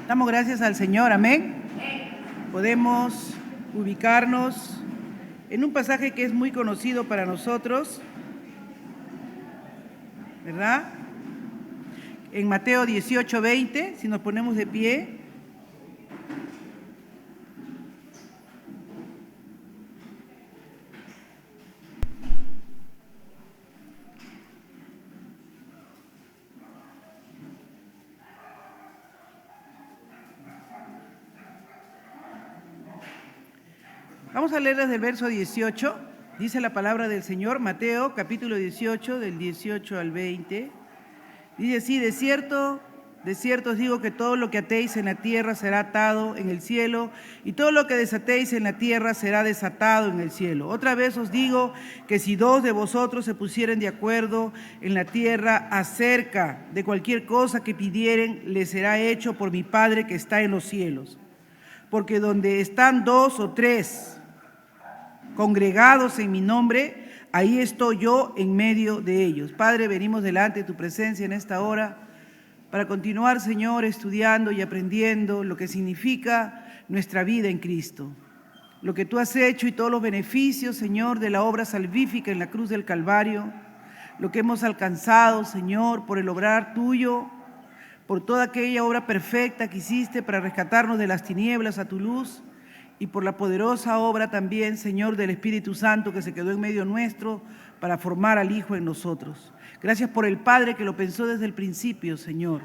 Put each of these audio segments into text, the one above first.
Damos gracias al Señor, amén. Podemos ubicarnos en un pasaje que es muy conocido para nosotros, ¿verdad? En Mateo 18:20, si nos ponemos de pie. Vamos a leer desde el verso 18, dice la palabra del Señor, Mateo capítulo 18, del 18 al 20. Dice así: de cierto os digo que todo lo que atéis en la tierra será atado en el cielo, y todo lo que desatéis en la tierra será desatado en el cielo. Otra vez os digo que si dos de vosotros se pusieren de acuerdo en la tierra acerca de cualquier cosa que pidieren, les será hecho por mi Padre que está en los cielos. Porque donde están dos o tres congregados en mi nombre, ahí estoy yo en medio de ellos. Padre, venimos delante de tu presencia en esta hora para continuar, Señor, estudiando y aprendiendo lo que significa nuestra vida en Cristo. Lo que tú has hecho y todos los beneficios, Señor, de la obra salvífica en la cruz del Calvario. Lo que hemos alcanzado, Señor, por el obrar tuyo, por toda aquella obra perfecta que hiciste para rescatarnos de las tinieblas a tu luz, y por la poderosa obra también, Señor, del Espíritu Santo que se quedó en medio nuestro para formar al Hijo en nosotros. Gracias por el Padre que lo pensó desde el principio, Señor.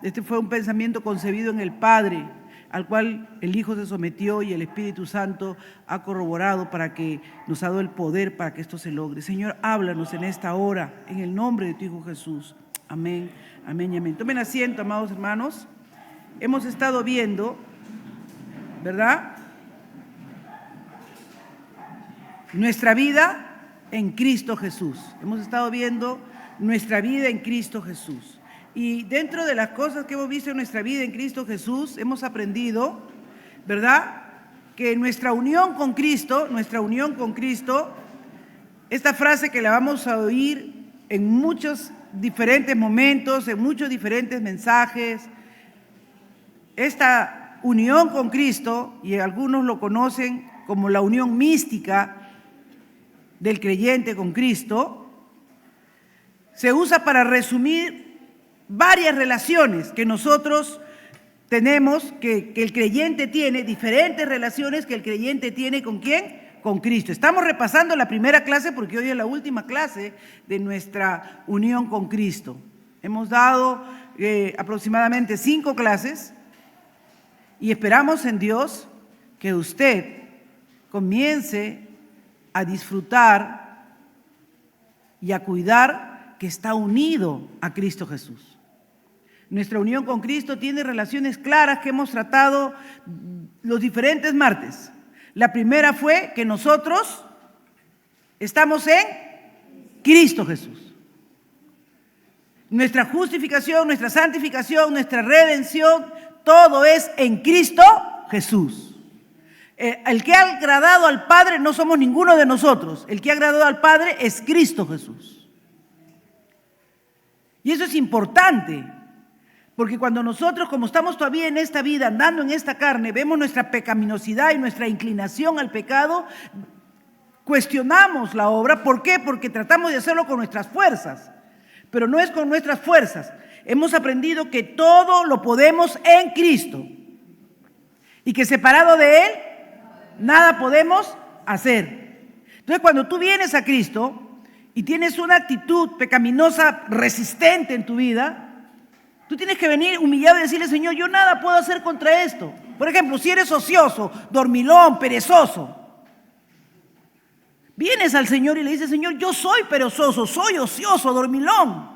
Este fue un pensamiento concebido en el Padre, al cual el Hijo se sometió y el Espíritu Santo ha corroborado para que nos ha dado el poder para que esto se logre. Señor, háblanos en esta hora, en el nombre de tu Hijo Jesús. Amén, amén y amén. Tomen asiento, amados hermanos. Hemos estado viendo, ¿verdad?, nuestra vida en Cristo Jesús. Hemos estado viendo nuestra vida en Cristo Jesús. Y dentro de las cosas que hemos visto en nuestra vida en Cristo Jesús, hemos aprendido, ¿verdad?, que nuestra unión con Cristo, esta frase que la vamos a oír en muchos diferentes momentos, en muchos diferentes mensajes, esta unión con Cristo, y algunos lo conocen como la unión mística del creyente con Cristo, se usa para resumir varias relaciones que nosotros tenemos, que el creyente tiene, diferentes relaciones que el creyente tiene ¿con quién? Con Cristo. Estamos repasando la primera clase porque hoy es la última clase de nuestra unión con Cristo. Hemos dado aproximadamente 5 clases y esperamos en Dios que usted comience a disfrutar y a cuidar que está unido a Cristo Jesús. Nuestra unión con Cristo tiene relaciones claras que hemos tratado los diferentes martes. La primera fue que nosotros estamos en Cristo Jesús. Nuestra justificación, nuestra santificación, nuestra redención, todo es en Cristo Jesús. El que ha agradado al Padre no somos ninguno de nosotros. El que ha agradado al Padre es Cristo Jesús. Y eso es importante, porque cuando nosotros, como estamos todavía en esta vida, andando en esta carne, vemos nuestra pecaminosidad y nuestra inclinación al pecado, cuestionamos la obra. ¿Por qué? Porque tratamos de hacerlo con nuestras fuerzas, pero no es con nuestras fuerzas. Hemos aprendido que todo lo podemos en Cristo y que separado de Él, nada podemos hacer. Entonces, cuando tú vienes a Cristo y tienes una actitud pecaminosa resistente en tu vida, tú tienes que venir humillado y decirle: Señor, yo nada puedo hacer contra esto. Por ejemplo, si eres ocioso, dormilón, perezoso, vienes al Señor y le dices: Señor, yo soy perezoso, soy ocioso, dormilón,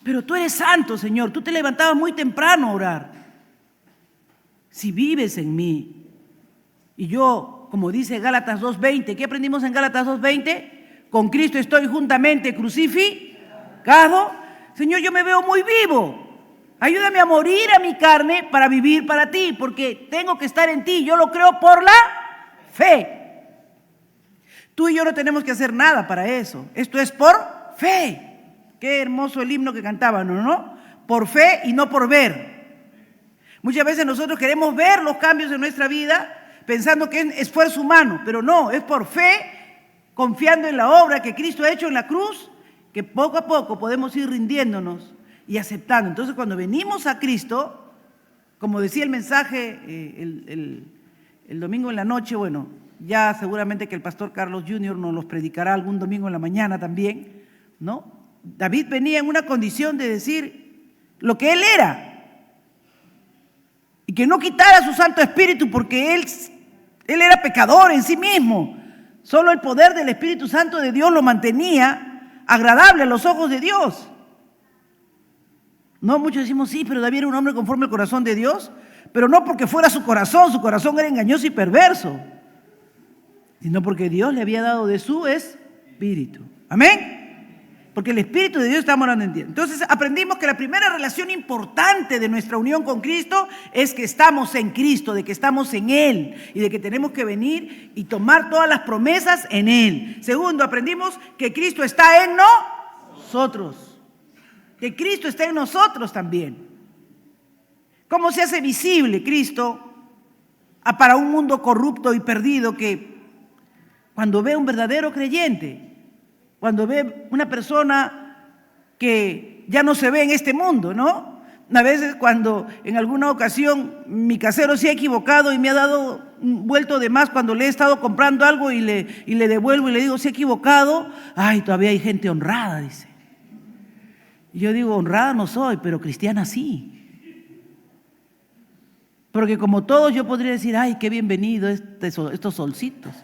pero tú eres santo, Señor, tú te levantabas muy temprano a orar. Si vives en mí, y yo, como dice Gálatas 2:20, ¿qué aprendimos en Gálatas 2:20? Con Cristo estoy juntamente crucificado. Señor, yo me veo muy vivo. Ayúdame a morir a mi carne para vivir para ti, porque tengo que estar en ti. Yo lo creo por la fe. Tú y yo no tenemos que hacer nada para eso. Esto es por fe. Qué hermoso el himno que cantaban, ¿no? Por fe y no por ver. Muchas veces nosotros queremos ver los cambios en nuestra vida pensando que es esfuerzo humano, pero no, es por fe, confiando en la obra que Cristo ha hecho en la cruz, que poco a poco podemos ir rindiéndonos y aceptando. Entonces, cuando venimos a Cristo, como decía el mensaje el domingo en la noche, bueno, ya seguramente que el pastor Carlos Jr. nos los predicará algún domingo en la mañana también, ¿no? David venía en una condición de decir lo que él era y que no quitara su Santo Espíritu porque él era pecador en sí mismo. Solo el poder del Espíritu Santo de Dios lo mantenía agradable a los ojos de Dios. No, muchos decimos, sí, pero David era un hombre conforme al corazón de Dios, pero no porque fuera su corazón era engañoso y perverso, sino porque Dios le había dado de su Espíritu. Amén. Porque el Espíritu de Dios está morando en ti. Entonces aprendimos que la primera relación importante de nuestra unión con Cristo es que estamos en Cristo, de que estamos en Él y de que tenemos que venir y tomar todas las promesas en Él. Segundo, aprendimos que Cristo está en nosotros, que Cristo está en nosotros también. ¿Cómo se hace visible Cristo para un mundo corrupto y perdido que cuando ve un verdadero creyente, cuando ve una persona que ya no se ve en este mundo, ¿no? A veces cuando en alguna ocasión mi casero se ha equivocado y me ha dado un vuelto de más cuando le he estado comprando algo y le devuelvo y le digo, se ha equivocado, ay, todavía hay gente honrada, dice. Y yo digo, honrada no soy, pero cristiana sí. Porque como todos yo podría decir, ay, qué bienvenido estos solcitos,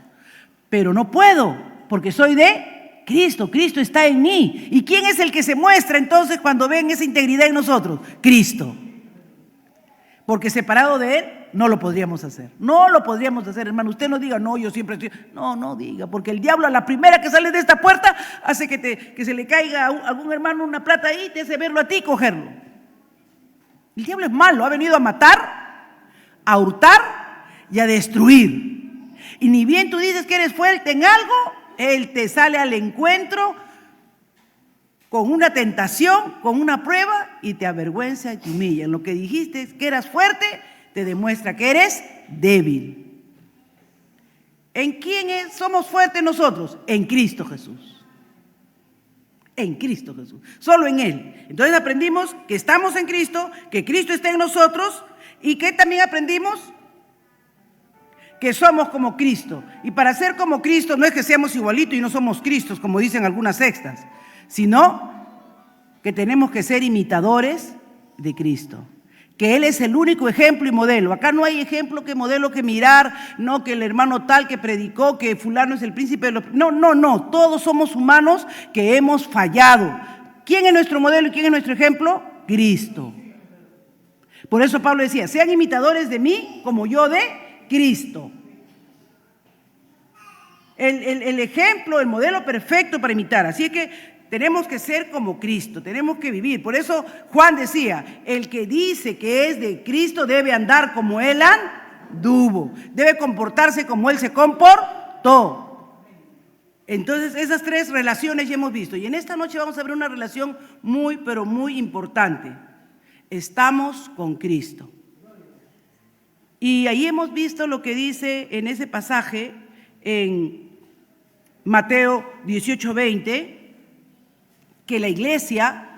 pero no puedo, porque soy de Cristo, Cristo está en mí. ¿Y quién es el que se muestra entonces cuando ven esa integridad en nosotros? Cristo. Porque separado de Él no lo podríamos hacer. No lo podríamos hacer, hermano. Usted no diga, no, yo siempre estoy. No diga, porque el diablo a la primera que sale de esta puerta hace que se le caiga a algún hermano una plata ahí y te hace verlo a ti y cogerlo. El diablo es malo, ha venido a matar, a hurtar y a destruir. Y ni bien tú dices que eres fuerte en algo, Él te sale al encuentro con una tentación, con una prueba y te avergüenza y te humilla. En lo que dijiste que eras fuerte, te demuestra que eres débil. ¿En quién somos fuertes nosotros? En Cristo Jesús. En Cristo Jesús. Solo en Él. Entonces aprendimos que estamos en Cristo, que Cristo está en nosotros y que también aprendimos que somos como Cristo. Y para ser como Cristo no es que seamos igualitos y no somos Cristos, como dicen algunas sectas, sino que tenemos que ser imitadores de Cristo. Que Él es el único ejemplo y modelo. Acá no hay ejemplo que modelo que mirar, no que el hermano tal que predicó, que fulano es el príncipe de los... No. Todos somos humanos que hemos fallado. ¿Quién es nuestro modelo y quién es nuestro ejemplo? Cristo. Por eso Pablo decía, sean imitadores de mí como yo de Cristo. El ejemplo, el modelo perfecto para imitar. Así es que tenemos que ser como Cristo, tenemos que vivir. Por eso Juan decía, el que dice que es de Cristo debe andar como Él anduvo, debe comportarse como Él se comportó. Entonces esas tres relaciones ya hemos visto. Y en esta noche vamos a ver una relación muy, pero muy importante. Estamos con Cristo. Y ahí hemos visto lo que dice en ese pasaje en Mateo 18:20, que la iglesia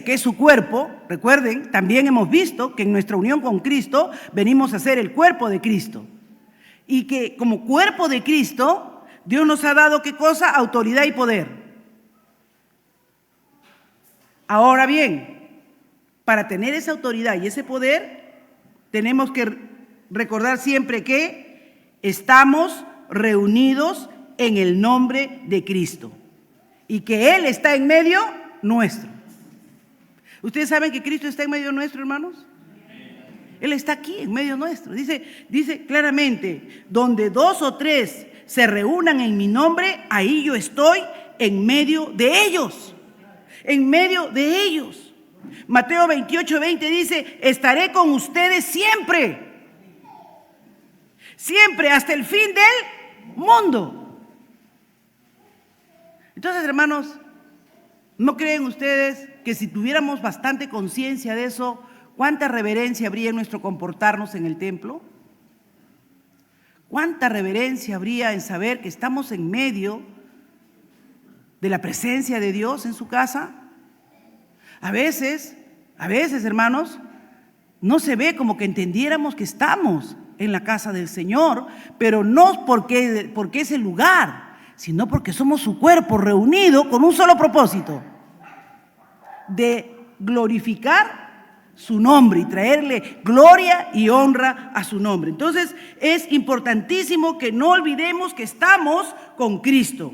que es su cuerpo, recuerden, también hemos visto que en nuestra unión con Cristo venimos a ser el cuerpo de Cristo. Y que como cuerpo de Cristo, Dios nos ha dado ¿qué cosa? Autoridad y poder. Ahora bien, para tener esa autoridad y ese poder, tenemos que recordar siempre que estamos reunidos en el nombre de Cristo y que Él está en medio nuestro. ¿Ustedes saben que Cristo está en medio nuestro, hermanos? Él está aquí en medio nuestro. Dice claramente, donde 2 o 3 se reúnan en mi nombre, ahí yo estoy en medio de ellos. En medio de ellos. Mateo 28:20 dice, estaré con ustedes siempre. Siempre, hasta el fin del mundo. Entonces, hermanos, ¿no creen ustedes que si tuviéramos bastante conciencia de eso, ¿cuánta reverencia habría en nuestro comportarnos en el templo? ¿Cuánta reverencia habría en saber que estamos en medio de la presencia de Dios en su casa? A veces, hermanos, no se ve como que entendiéramos que estamos en la casa del Señor, pero no porque es el lugar, sino porque somos su cuerpo reunido con un solo propósito: de glorificar su nombre y traerle gloria y honra a su nombre. Entonces es importantísimo que no olvidemos que estamos con Cristo.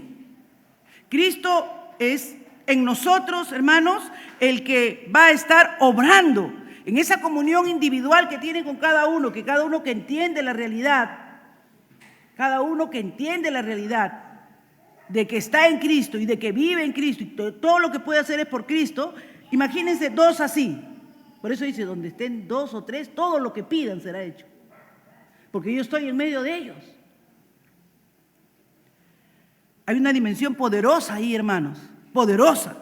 Cristo es en nosotros, hermanos, el que va a estar obrando en esa comunión individual que tiene con cada uno, que cada uno que entiende la realidad, cada uno que entiende la realidad de que está en Cristo y de que vive en Cristo y todo lo que puede hacer es por Cristo. Imagínense dos así. Por eso dice, donde estén dos o tres, todo lo que pidan será hecho. Porque yo estoy en medio de ellos. Hay una dimensión poderosa ahí, hermanos. Poderosa,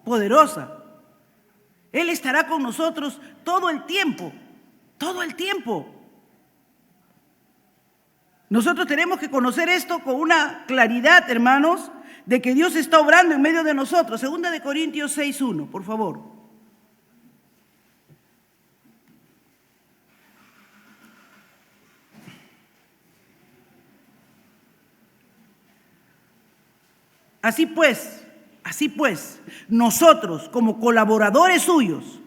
poderosa. Él estará con nosotros todo el tiempo, todo el tiempo. Nosotros tenemos que conocer esto con una claridad, hermanos, de que Dios está obrando en medio de nosotros. Segunda de Corintios 6:1, por favor. Así pues, nosotros como colaboradores suyos,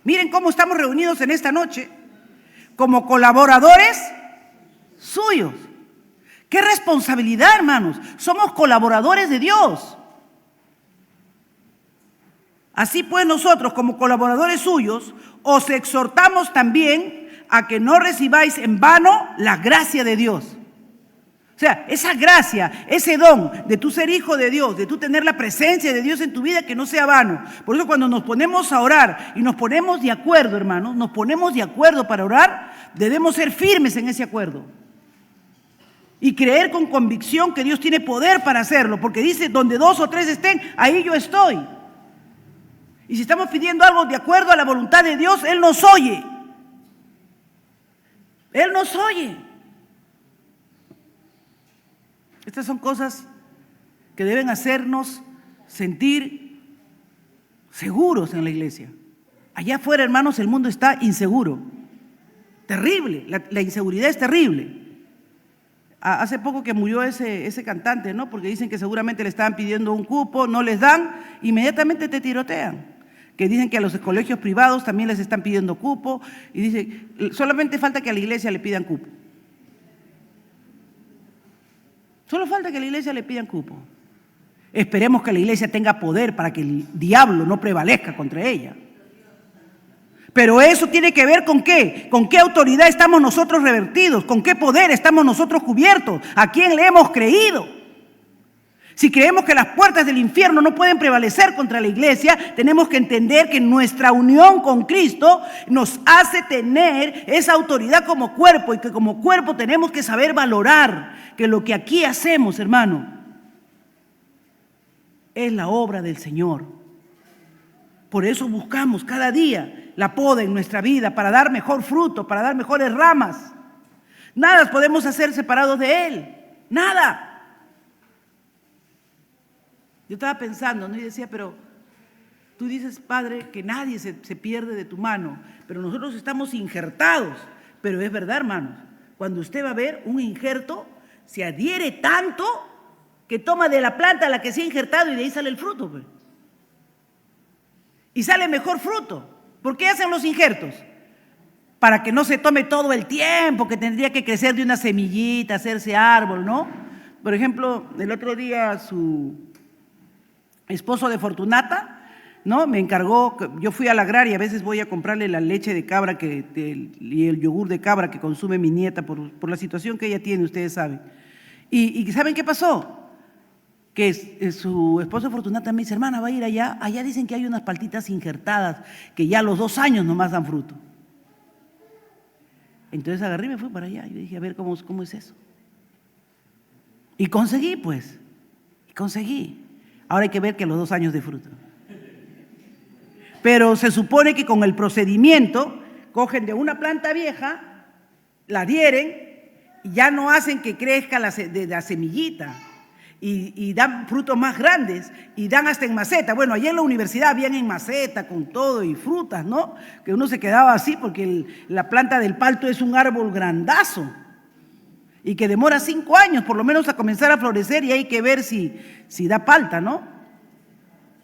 miren cómo estamos reunidos en esta noche, como colaboradores suyos. ¡Qué responsabilidad, hermanos! Somos colaboradores de Dios. Así pues, nosotros como colaboradores suyos, os exhortamos también a que no recibáis en vano la gracia de Dios. O sea, esa gracia, ese don de tú ser hijo de Dios, de tú tener la presencia de Dios en tu vida, que no sea vano. Por eso cuando nos ponemos a orar y nos ponemos de acuerdo, hermanos, nos ponemos de acuerdo para orar, debemos ser firmes en ese acuerdo. Y creer con convicción que Dios tiene poder para hacerlo, porque dice, donde dos o tres estén, ahí yo estoy. Y si estamos pidiendo algo de acuerdo a la voluntad de Dios, Él nos oye. Él nos oye. Estas son cosas que deben hacernos sentir seguros en la iglesia. Allá afuera, hermanos, el mundo está inseguro. Terrible, la inseguridad es terrible. Hace poco que murió ese cantante, ¿no? Porque dicen que seguramente le estaban pidiendo un cupo, no les dan, inmediatamente te tirotean. Que dicen que a los colegios privados también les están pidiendo cupo, y dicen, solamente falta que a la iglesia le pidan cupo. Solo falta que a la iglesia le pidan cupo. Esperemos que la iglesia tenga poder para que el diablo no prevalezca contra ella. Pero eso tiene que ver con qué, con qué autoridad estamos nosotros revertidos, con qué poder estamos nosotros cubiertos, a quién le hemos creído. Si creemos que las puertas del infierno no pueden prevalecer contra la iglesia, tenemos que entender que nuestra unión con Cristo nos hace tener esa autoridad como cuerpo, y que como cuerpo tenemos que saber valorar que lo que aquí hacemos, hermano, es la obra del Señor. Por eso buscamos cada día la poda en nuestra vida para dar mejor fruto, para dar mejores ramas. Nada podemos hacer separados de Él, nada. Yo estaba pensando, ¿no? Y decía, pero tú dices, Padre, que nadie se pierde de tu mano, pero nosotros estamos injertados. Pero es verdad, hermanos, cuando usted va a ver un injerto, se adhiere tanto que toma de la planta a la que se ha injertado y de ahí sale el fruto, pues. Y sale mejor fruto. ¿Por qué hacen los injertos? Para que no se tome todo el tiempo que tendría que crecer de una semillita, hacerse árbol, ¿no? Por ejemplo, el otro día su esposo de Fortunata, ¿no? Me encargó, yo fui a la agraria, a veces voy a comprarle la leche de cabra y el yogur de cabra que consume mi nieta por la situación que ella tiene, ustedes saben. ¿Y saben qué pasó? Que su esposo Fortunata me dice, hermana, va a ir allá. Allá dicen que hay unas paltitas injertadas que ya a los 2 años nomás dan fruto. Entonces agarré y me fui para allá. Yo dije, a ver cómo es eso. Y conseguí, pues. Y conseguí. Ahora hay que ver que a los 2 años de fruto. pero se supone que con el procedimiento cogen de una planta vieja, la adhieren y ya no hacen que crezca de la semillita y dan frutos más grandes y dan hasta en maceta. Bueno, allá en la universidad habían en maceta con todo y frutas, ¿no? Que uno se quedaba así porque la planta del palto es un árbol grandazo y que demora 5 años por lo menos a comenzar a florecer y hay que ver si da palta, ¿no?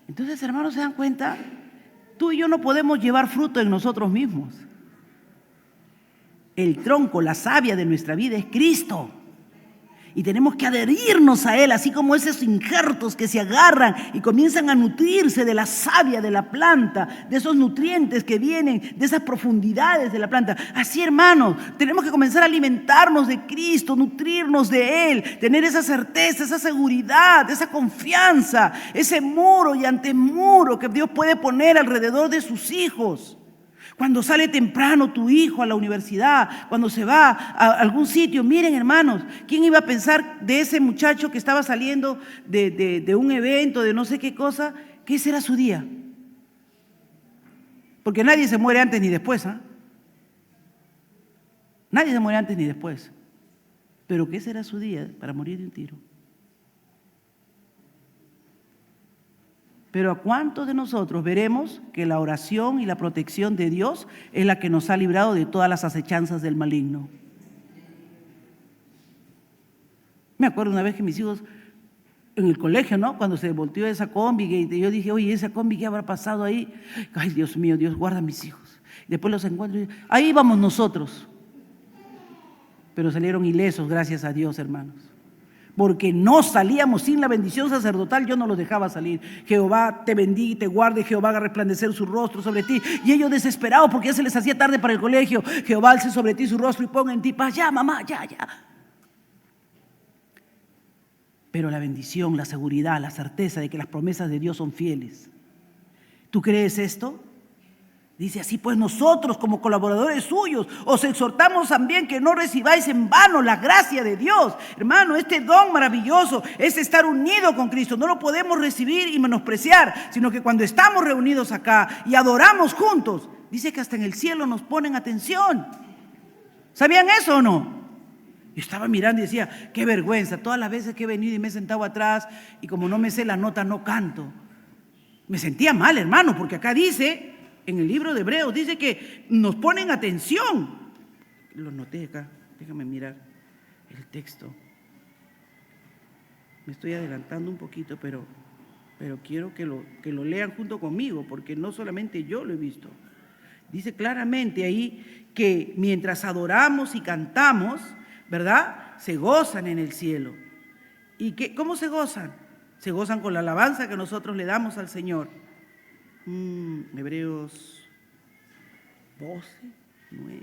Entonces, hermanos, ¿se dan cuenta? Tú y yo no podemos llevar fruto en nosotros mismos. El tronco, la savia de nuestra vida es Cristo. Y tenemos que adherirnos a Él, así como esos injertos que se agarran y comienzan a nutrirse de la savia de la planta, de esos nutrientes que vienen de esas profundidades de la planta. Así, hermanos, tenemos que comenzar a alimentarnos de Cristo, nutrirnos de Él, tener esa certeza, esa seguridad, esa confianza, ese muro y antemuro que Dios puede poner alrededor de sus hijos. Cuando sale temprano tu hijo a la universidad, cuando se va a algún sitio, miren, hermanos, ¿quién iba a pensar de ese muchacho que estaba saliendo de un evento, de no sé qué cosa, que ese era su día? Porque nadie se muere antes ni después, ¿ah? Nadie se muere antes ni después. Pero que ese era su día para morir de un tiro. Pero ¿a cuántos de nosotros veremos que la oración y la protección de Dios es la que nos ha librado de todas las acechanzas del maligno? Me acuerdo una vez que mis hijos en el colegio, ¿no? Cuando se volteó esa combi, y yo dije, oye, esa combi, ¿qué habrá pasado ahí? Ay, Dios mío, Dios guarda a mis hijos. Después los encuentro y ahí vamos nosotros. Pero salieron ilesos, gracias a Dios, hermanos. Porque no salíamos sin la bendición sacerdotal, yo no los dejaba salir. Jehová te bendiga y te guarde, Jehová haga resplandecer su rostro sobre ti. Y ellos desesperados porque ya se les hacía tarde para el colegio. Jehová alce sobre ti su rostro y ponga en ti paz. Ya, mamá, ya. Pero la bendición, la seguridad, la certeza de que las promesas de Dios son fieles. ¿Tú crees esto? Dice así, pues nosotros como colaboradores suyos os exhortamos también que no recibáis en vano la gracia de Dios. Hermano, este don maravilloso es estar unido con Cristo. No lo podemos recibir y menospreciar, sino que cuando estamos reunidos acá y adoramos juntos, dice que hasta en el cielo nos ponen atención. ¿Sabían eso o no? Yo estaba mirando y decía, qué vergüenza, todas las veces que he venido y me he sentado atrás y como no me sé la nota no canto. Me sentía mal, hermano, porque acá dice... En el libro de Hebreos dice que nos ponen atención. Lo noté acá, déjame mirar el texto. Me estoy adelantando un poquito, pero quiero que lo lean junto conmigo, porque no solamente yo lo he visto. Dice claramente ahí que mientras adoramos y cantamos, ¿verdad? Se gozan en el cielo. ¿Y cómo se gozan? Se gozan con la alabanza que nosotros le damos al Señor. Hebreos 12, 9.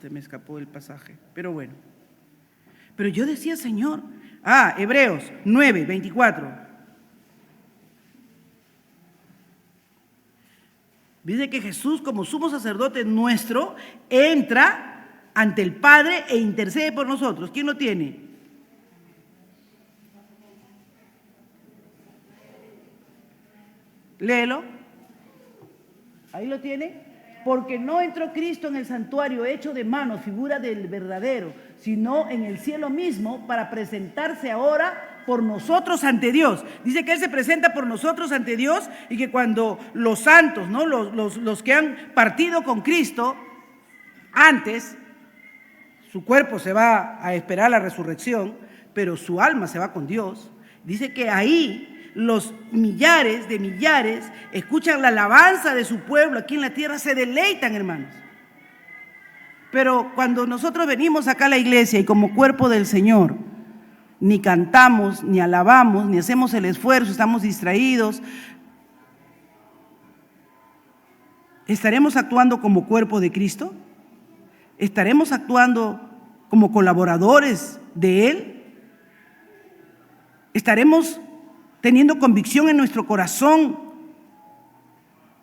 Se me escapó el pasaje, pero bueno. Pero yo decía, Señor, Hebreos 9, 24. Dice que Jesús, como sumo sacerdote nuestro, entra ante el Padre e intercede por nosotros. ¿Quién lo tiene? Léelo. Ahí lo tiene. Porque no entró Cristo en el santuario hecho de manos, figura del verdadero, sino en el cielo mismo para presentarse ahora por nosotros ante Dios. Dice que Él se presenta por nosotros ante Dios y que cuando los santos, ¿no? los que han partido con Cristo, antes, su cuerpo se va a esperar la resurrección, pero su alma se va con Dios. Dice que ahí los millares de millares escuchan la alabanza de su pueblo aquí en la tierra, se deleitan, hermanos. Pero cuando nosotros venimos acá a la iglesia y como cuerpo del Señor, ni cantamos, ni alabamos, ni hacemos el esfuerzo, estamos distraídos, ¿estaremos actuando como cuerpo de Cristo? ¿Estaremos actuando como colaboradores de Él? ¿Estaremos teniendo convicción en nuestro corazón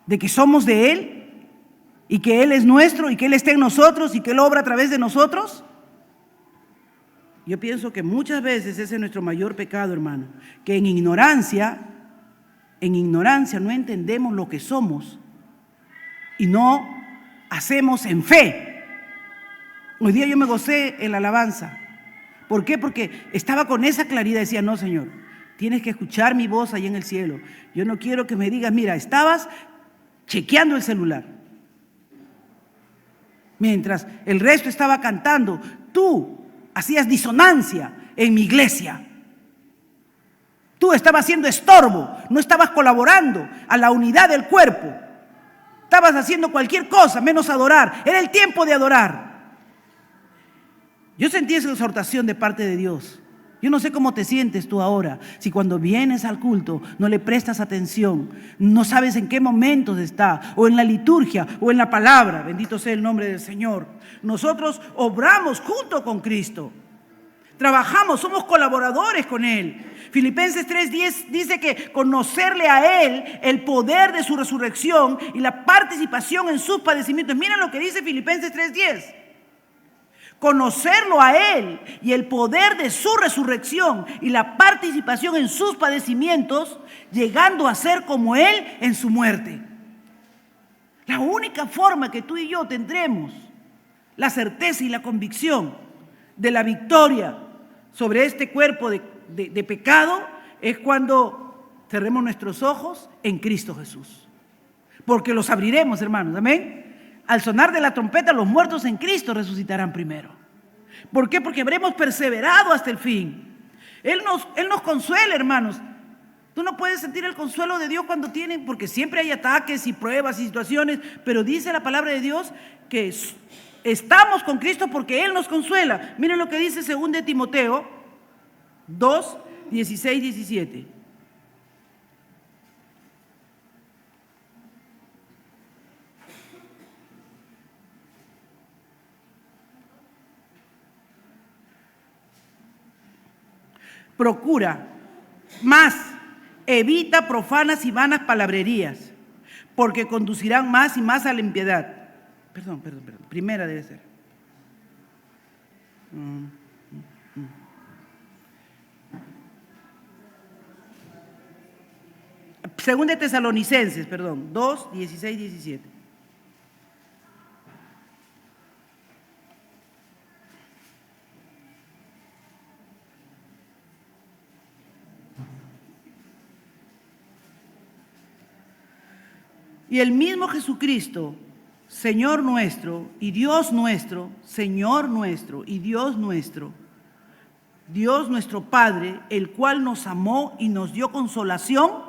de que somos de Él y que Él es nuestro y que Él está en nosotros y que Él obra a través de nosotros? Yo pienso que muchas veces ese es nuestro mayor pecado, hermano, que en ignorancia en ignorancia no entendemos lo que somos y no hacemos en fe. Hoy día yo me gocé en la alabanza. ¿Por qué? Porque estaba con esa claridad. Decía, no, Señor, tienes que escuchar mi voz ahí en el cielo. Yo no quiero que me digas, mira, estabas chequeando el celular. Mientras el resto estaba cantando, tú hacías disonancia en mi iglesia. Tú estabas haciendo estorbo, no estabas colaborando a la unidad del cuerpo. Estabas haciendo cualquier cosa menos adorar. Era el tiempo de adorar. Yo sentí esa exhortación de parte de Dios. Yo no sé cómo te sientes tú ahora, si cuando vienes al culto no le prestas atención, no sabes en qué momentos está, o en la liturgia, o en la palabra. Bendito sea el nombre del Señor. Nosotros obramos junto con Cristo. Trabajamos, somos colaboradores con Él. Filipenses 3:10 dice que conocerle a Él, el poder de su resurrección y la participación en sus padecimientos. Miren lo que dice Filipenses 3:10. Conocerlo a Él y el poder de su resurrección y la participación en sus padecimientos, llegando a ser como Él en su muerte. La única forma que tú y yo tendremos la certeza y la convicción de la victoria sobre este cuerpo de pecado es cuando cerremos nuestros ojos en Cristo Jesús. Porque los abriremos, hermanos, amén. Al sonar de la trompeta, los muertos en Cristo resucitarán primero. ¿Por qué? Porque habremos perseverado hasta el fin. Él nos consuela, hermanos. Tú no puedes sentir el consuelo de Dios cuando tienen, porque siempre hay ataques y pruebas y situaciones, pero dice la palabra de Dios que estamos con Cristo porque Él nos consuela. Miren lo que dice 2 Timoteo 2, 16, 17. Procura más, evita profanas y vanas palabrerías, porque conducirán más y más a la impiedad. Perdón. Primera debe ser. Segunda de Tesalonicenses, 2, 16, 17. Y el mismo Jesucristo, Señor nuestro y Dios nuestro, Señor nuestro y Dios nuestro Padre, el cual nos amó y nos dio consolación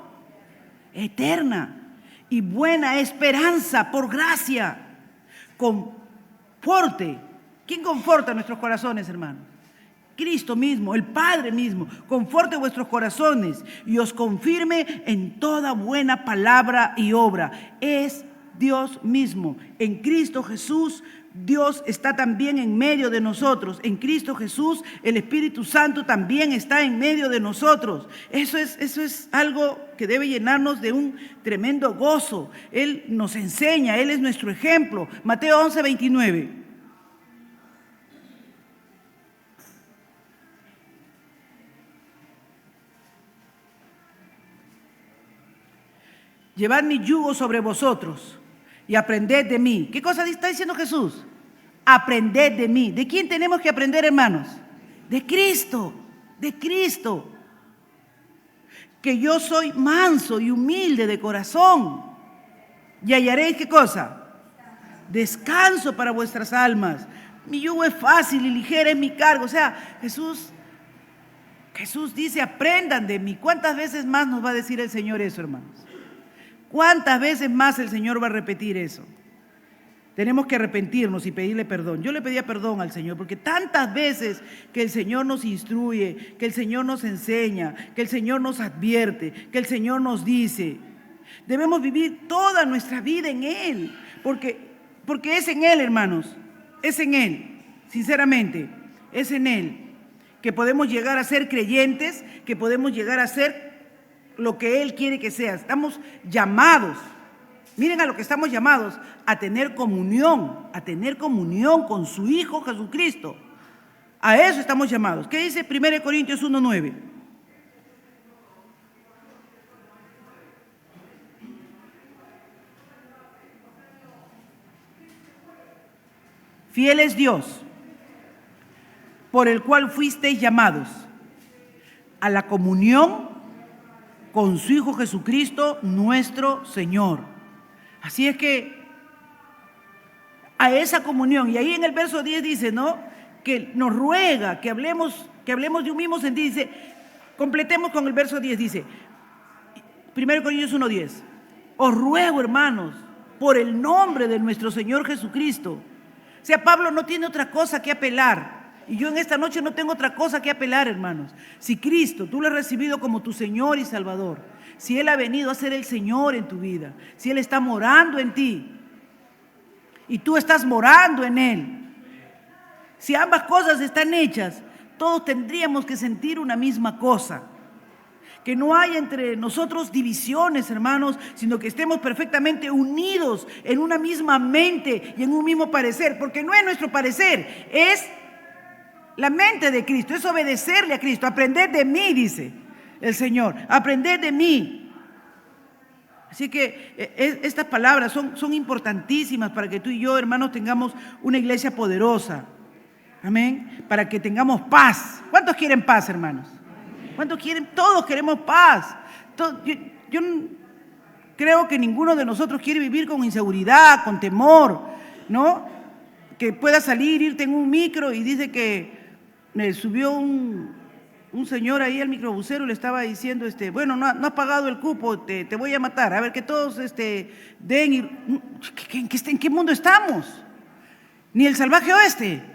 eterna y buena esperanza por gracia. Conforte. ¿Quién conforta nuestros corazones, hermanos? Cristo mismo, el Padre mismo, conforte vuestros corazones y os confirme en toda buena palabra y obra. Es Dios mismo. En Cristo Jesús, Dios está también en medio de nosotros. En Cristo Jesús, el Espíritu Santo también está en medio de nosotros. Eso es algo que debe llenarnos de un tremendo gozo. Él nos enseña, Él es nuestro ejemplo. Mateo 11, 29. Llevad mi yugo sobre vosotros y aprended de mí. ¿Qué cosa está diciendo Jesús? Aprended de mí. ¿De quién tenemos que aprender, hermanos? De Cristo, de Cristo. Que yo soy manso y humilde de corazón. Y hallaréis, ¿qué cosa? Descanso para vuestras almas. Mi yugo es fácil y ligera es mi cargo. O sea, Jesús dice, aprendan de mí. ¿Cuántas veces más nos va a decir el Señor eso, hermanos? ¿Cuántas veces más el Señor va a repetir eso? Tenemos que arrepentirnos y pedirle perdón. Yo le pedía perdón al Señor porque tantas veces que el Señor nos instruye, que el Señor nos enseña, que el Señor nos advierte, que el Señor nos dice. Debemos vivir toda nuestra vida en Él, porque es en Él, hermanos, es en Él, sinceramente, es en Él que podemos llegar a ser creyentes, que podemos llegar a ser lo que Él quiere que sea. Estamos llamados, miren a lo que estamos llamados, a tener comunión con su Hijo Jesucristo. A eso estamos llamados. ¿Qué dice 1 Corintios 1:9? Fiel es Dios, por el cual fuisteis llamados a la comunión con su Hijo Jesucristo, nuestro Señor. Así es que a esa comunión, y ahí en el verso 10 dice, ¿no?, que nos ruega que hablemos de un mismo sentir. Dice, completemos con el verso 10, dice, 1 Corintios 1:10, os ruego, hermanos, por el nombre de nuestro Señor Jesucristo. O sea, Pablo no tiene otra cosa que apelar. Y yo en esta noche no tengo otra cosa que apelar, hermanos. Si Cristo, tú lo has recibido como tu Señor y Salvador, si Él ha venido a ser el Señor en tu vida, si Él está morando en ti y tú estás morando en Él, si ambas cosas están hechas, todos tendríamos que sentir una misma cosa. Que no haya entre nosotros divisiones, hermanos, sino que estemos perfectamente unidos en una misma mente y en un mismo parecer, porque no es nuestro parecer, es la mente de Cristo, es obedecerle a Cristo. Aprended de mí, dice el Señor, aprended de mí. Así que estas palabras son importantísimas para que tú y yo, hermanos, tengamos una iglesia poderosa. Amén. Para que tengamos paz. ¿Cuántos quieren paz, hermanos? ¿Cuántos quieren? Todos queremos paz. Yo creo que ninguno de nosotros quiere vivir con inseguridad, con temor, ¿no? Que pueda salir, irte en un micro y dice que me subió un señor ahí al microbusero y le estaba diciendo, bueno, no has pagado el cupo, te voy a matar. A ver, que todos den y... ¿En qué mundo estamos? Ni el salvaje oeste.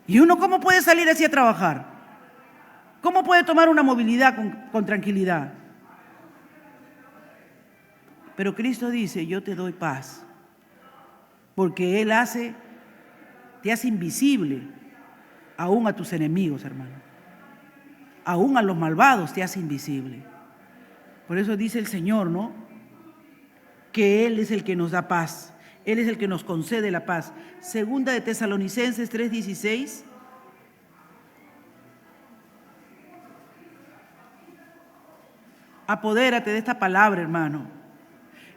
¿Y uno cómo puede salir así a trabajar? ¿Cómo puede tomar una movilidad con tranquilidad? Pero Cristo dice, yo te doy paz, porque Él te hace invisible aún a tus enemigos, hermano. Aún a los malvados te hace invisible. Por eso dice el Señor, ¿no?, que Él es el que nos da paz. Él es el que nos concede la paz. Segunda de Tesalonicenses 3:16. Apodérate de esta palabra, hermano.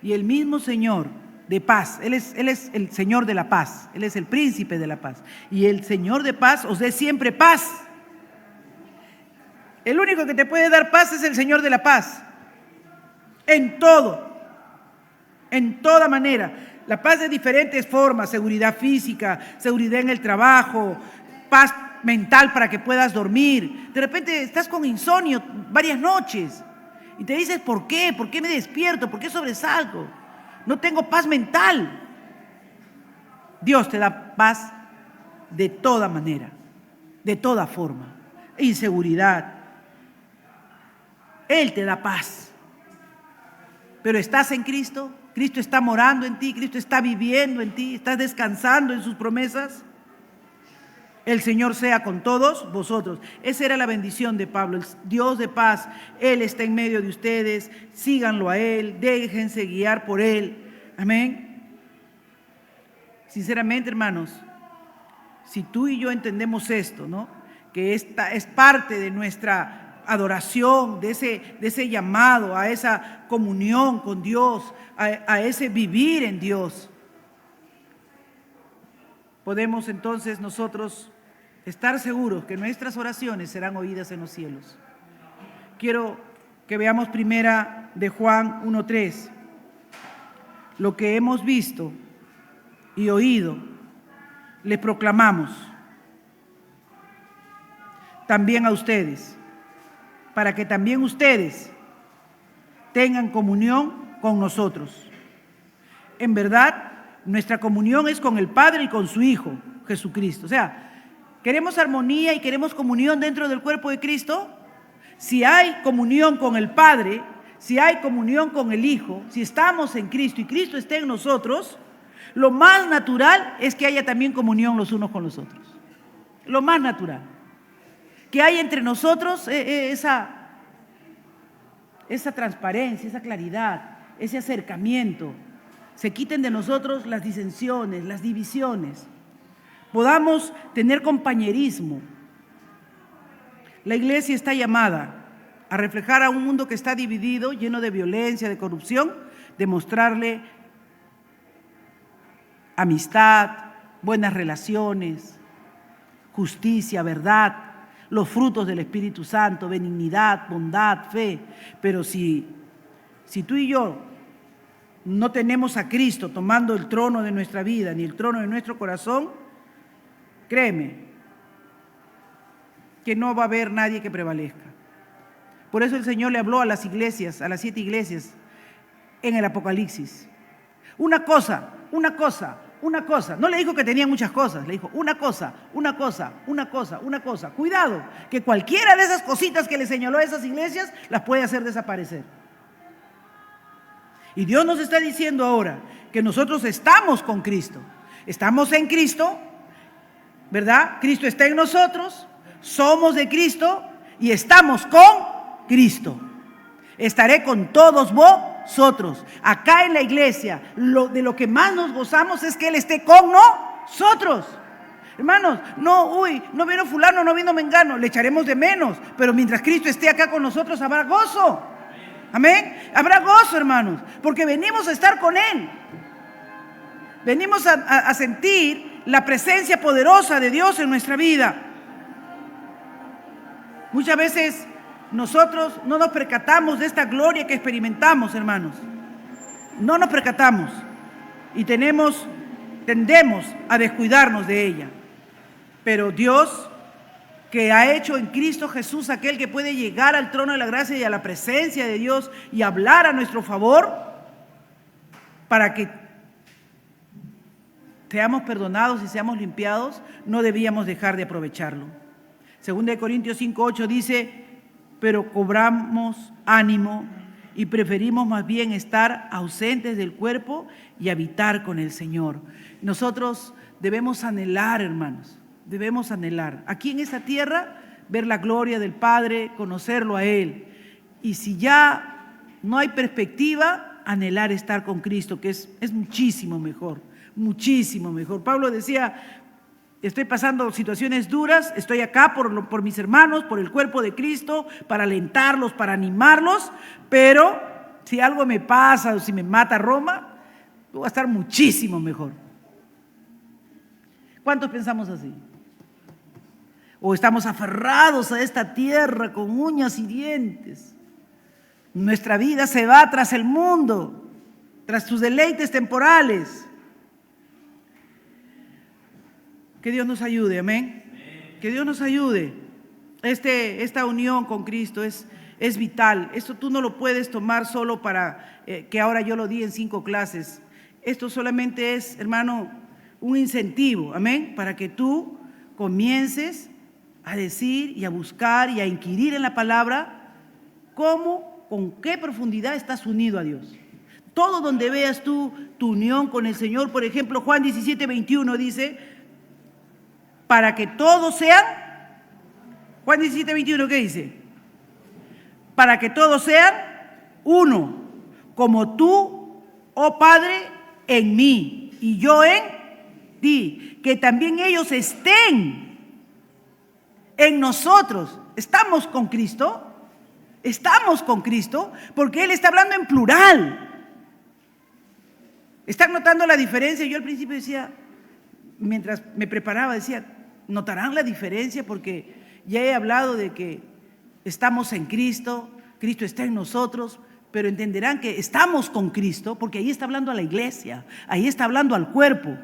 Y el mismo Señor de paz, Él es el Señor de la paz, Él es el príncipe de la paz. Y el Señor de paz os dé siempre paz. El único que te puede dar paz es el Señor de la paz. En todo, en toda manera. La paz de diferentes formas: seguridad física, seguridad en el trabajo, paz mental para que puedas dormir. De repente estás con insomnio varias noches y te dices, ¿por qué? ¿Por qué me despierto? ¿Por qué sobresalgo? No tengo paz mental. Dios te da paz de toda manera, de toda forma. Inseguridad. Él te da paz. Pero estás en Cristo. Cristo está morando en ti, Cristo está viviendo en ti, estás descansando en sus promesas. El Señor sea con todos vosotros. Esa era la bendición de Pablo, el Dios de paz. Él está en medio de ustedes, síganlo a Él, déjense guiar por Él. Amén. Sinceramente, hermanos, si tú y yo entendemos esto, ¿no?, que esta es parte de nuestra adoración, de ese llamado a esa comunión con Dios, a ese vivir en Dios, podemos entonces nosotros estar seguros que nuestras oraciones serán oídas en los cielos. Quiero que veamos primera de Juan 1:3. Lo que hemos visto y oído, le proclamamos también a ustedes, para que también ustedes tengan comunión con nosotros. En verdad, nuestra comunión es con el Padre y con su Hijo, Jesucristo. O sea, ¿queremos armonía y queremos comunión dentro del cuerpo de Cristo? Si hay comunión con el Padre, si hay comunión con el Hijo, si estamos en Cristo y Cristo está en nosotros, lo más natural es que haya también comunión los unos con los otros. Lo más natural. Que hay entre nosotros esa transparencia, esa claridad, ese acercamiento. Se quiten de nosotros las disensiones, las divisiones. Podamos tener compañerismo. La iglesia está llamada a reflejar a un mundo que está dividido, lleno de violencia, de corrupción, de mostrarle amistad, buenas relaciones, justicia, verdad, los frutos del Espíritu Santo, benignidad, bondad, fe. Pero si tú y yo no tenemos a Cristo tomando el trono de nuestra vida, ni el trono de nuestro corazón, créeme que no va a haber nadie que prevalezca. Por eso el Señor le habló a las iglesias, a las 7 iglesias, en el Apocalipsis. Una cosa. No le dijo que tenía muchas cosas, le dijo una cosa. Cuidado, que cualquiera de esas cositas que le señaló a esas iglesias las puede hacer desaparecer. Y Dios nos está diciendo ahora que nosotros estamos con Cristo. Estamos en Cristo, ¿verdad? Cristo está en nosotros, somos de Cristo y estamos con Cristo. Estaré con todos vosotros. Acá en la iglesia, de lo que más nos gozamos es que Él esté con nosotros. Hermanos, no vino fulano, no vino mengano, le echaremos de menos, pero mientras Cristo esté acá con nosotros habrá gozo. Amén. Habrá gozo, hermanos, porque venimos a estar con Él. Venimos a sentir la presencia poderosa de Dios en nuestra vida. Muchas veces nosotros no nos percatamos de esta gloria que experimentamos, hermanos. No nos percatamos y tendemos a descuidarnos de ella. Pero Dios, que ha hecho en Cristo Jesús aquel que puede llegar al trono de la gracia y a la presencia de Dios y hablar a nuestro favor, para que seamos perdonados y seamos limpiados, no debíamos dejar de aprovecharlo. 2 Corintios 5:8 dice: pero cobramos ánimo y preferimos más bien estar ausentes del cuerpo y habitar con el Señor. Nosotros debemos anhelar, hermanos, debemos anhelar aquí en esta tierra, ver la gloria del Padre, conocerlo a Él. Y si ya no hay perspectiva, anhelar estar con Cristo, que es muchísimo mejor, muchísimo mejor. Pablo decía: estoy pasando situaciones duras, estoy acá por mis hermanos, por el cuerpo de Cristo, para alentarlos, para animarlos, pero si algo me pasa o si me mata Roma, voy a estar muchísimo mejor. ¿Cuántos pensamos así? O estamos aferrados a esta tierra con uñas y dientes. Nuestra vida se va tras el mundo, tras sus deleites temporales. Que Dios nos ayude, amén. Que Dios nos ayude. Esta unión con Cristo es vital. Esto tú no lo puedes tomar solo para que ahora yo lo di en 5 clases. Esto solamente es, hermano, un incentivo, amén, para que tú comiences a decir y a buscar y a inquirir en la palabra cómo, con qué profundidad estás unido a Dios. Todo donde veas tú tu unión con el Señor, por ejemplo, Juan 17:21 dice: para que todos sean, Juan 17:21, ¿qué dice? Para que todos sean uno, como tú, oh Padre, en mí y yo en ti, que también ellos estén en nosotros. ¿Estamos con Cristo? Estamos con Cristo, porque Él está hablando en plural. ¿Están notando la diferencia? Yo al principio decía, mientras me preparaba, decía, ¿notarán la diferencia? Porque ya he hablado de que estamos en Cristo, Cristo está en nosotros, pero entenderán que estamos con Cristo, porque ahí está hablando a la iglesia, ahí está hablando al cuerpo,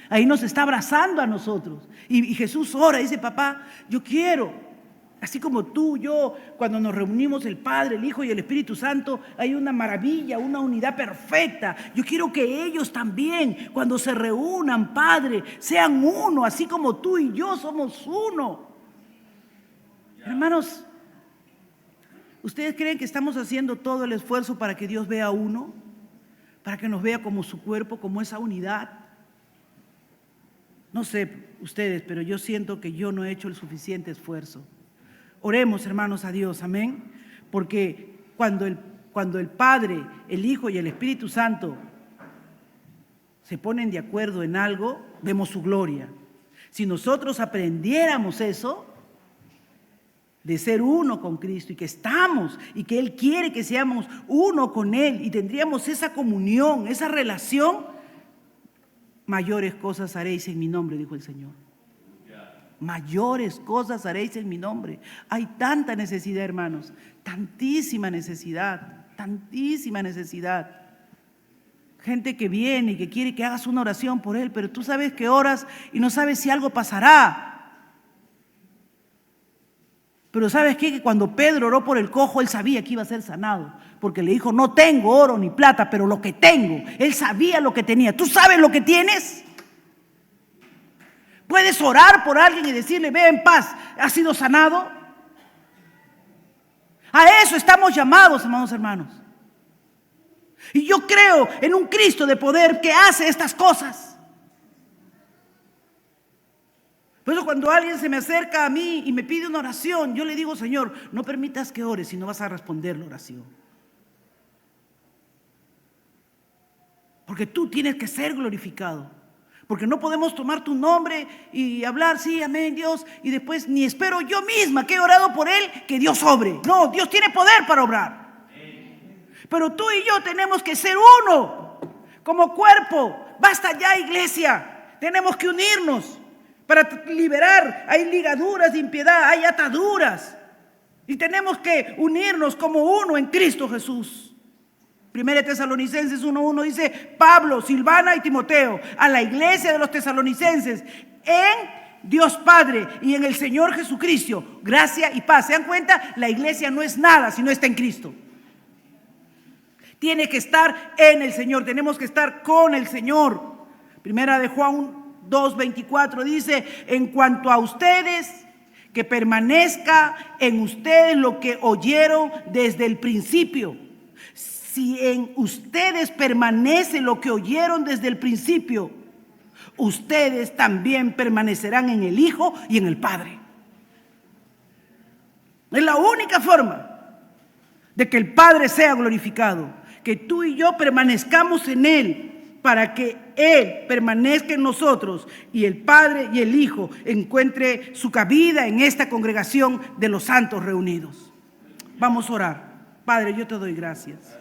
ahí nos está abrazando a nosotros. Y Jesús ora y dice: papá, yo quiero, así como tú, yo, cuando nos reunimos el Padre, el Hijo y el Espíritu Santo, hay una maravilla, una unidad perfecta. Yo quiero que ellos también, cuando se reúnan, Padre, sean uno, así como tú y yo somos uno. Hermanos, ¿ustedes creen que estamos haciendo todo el esfuerzo para que Dios vea uno? Para que nos vea como su cuerpo, como esa unidad. No sé ustedes, pero yo siento que yo no he hecho el suficiente esfuerzo. Oremos, hermanos, a Dios, amén. Porque cuando el Padre, el Hijo y el Espíritu Santo se ponen de acuerdo en algo, vemos su gloria. Si nosotros aprendiéramos eso, de ser uno con Cristo y que estamos y que Él quiere que seamos uno con Él y tendríamos esa comunión, esa relación, mayores cosas haréis en mi nombre, dijo el Señor. Mayores cosas haréis en mi nombre. Hay tanta necesidad, hermanos, tantísima necesidad, tantísima necesidad. Gente que viene y que quiere que hagas una oración por él, pero tú sabes que oras y no sabes si algo pasará. Pero ¿sabes qué? Que cuando Pedro oró por el cojo, él sabía que iba a ser sanado, porque le dijo, no tengo oro ni plata, pero lo que tengo, él sabía lo que tenía. ¿Tú sabes lo que tienes? ¿Puedes orar por alguien y decirle, ve en paz, has sido sanado? A eso estamos llamados, amados hermanos. Y yo creo en un Cristo de poder que hace estas cosas. Por eso cuando alguien se me acerca a mí y me pide una oración, yo le digo, Señor, no permitas que ores si no vas a responder la oración. Porque tú tienes que ser glorificado. Porque no podemos tomar tu nombre y hablar, sí, amén, Dios, y después ni espero yo misma que he orado por él, que Dios obre. No, Dios tiene poder para obrar. Pero tú y yo tenemos que ser uno, como cuerpo. Basta ya, iglesia. Tenemos que unirnos para liberar. Hay ligaduras de impiedad, hay ataduras. Y tenemos que unirnos como uno en Cristo Jesús. 1 Tesalonicenses 1:1 dice, Pablo, Silvana y Timoteo, a la iglesia de los tesalonicenses, en Dios Padre y en el Señor Jesucristo, gracia y paz. ¿Se dan cuenta? La iglesia no es nada si no está en Cristo. Tiene que estar en el Señor, tenemos que estar con el Señor. Primera de Juan 2:24 dice, en cuanto a ustedes, que permanezca en ustedes lo que oyeron desde el principio. Si en ustedes permanece lo que oyeron desde el principio, ustedes también permanecerán en el Hijo y en el Padre. Es la única forma de que el Padre sea glorificado, que tú y yo permanezcamos en Él, para que Él permanezca en nosotros y el Padre y el Hijo encuentre su cabida en esta congregación de los santos reunidos. Vamos a orar. Padre, yo te doy gracias.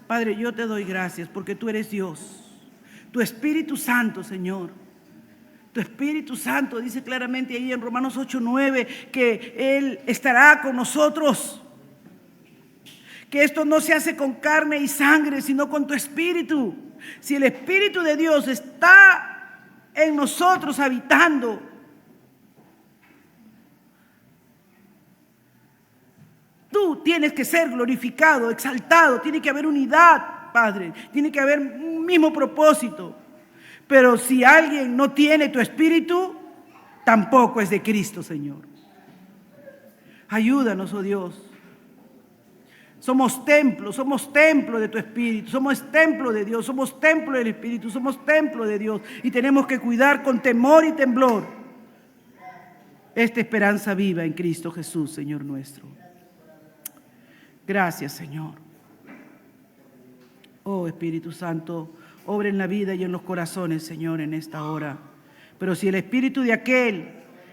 Padre, yo te doy gracias porque tú eres Dios. Tu Espíritu Santo, Señor. Tu Espíritu Santo dice claramente ahí en Romanos 8:9 que Él estará con nosotros. Que esto no se hace con carne y sangre, sino con tu Espíritu. Si el Espíritu de Dios está en nosotros habitando, tú tienes que ser glorificado, exaltado, tiene que haber unidad, Padre, tiene que haber un mismo propósito. Pero si alguien no tiene tu Espíritu, tampoco es de Cristo, Señor. Ayúdanos, oh Dios. Somos templo de tu Espíritu, somos templo de Dios, somos templo del Espíritu, somos templo de Dios y tenemos que cuidar con temor y temblor esta esperanza viva en Cristo Jesús, Señor nuestro. Gracias, Señor. Oh Espíritu Santo, obra en la vida y en los corazones, Señor, en esta hora. Pero si el Espíritu de aquel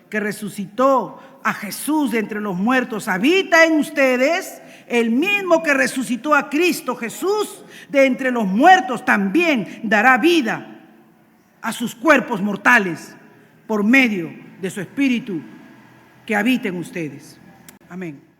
que resucitó a Jesús de entre los muertos habita en ustedes, el mismo que resucitó a Cristo Jesús de entre los muertos también dará vida a sus cuerpos mortales por medio de su Espíritu que habita en ustedes. Amén.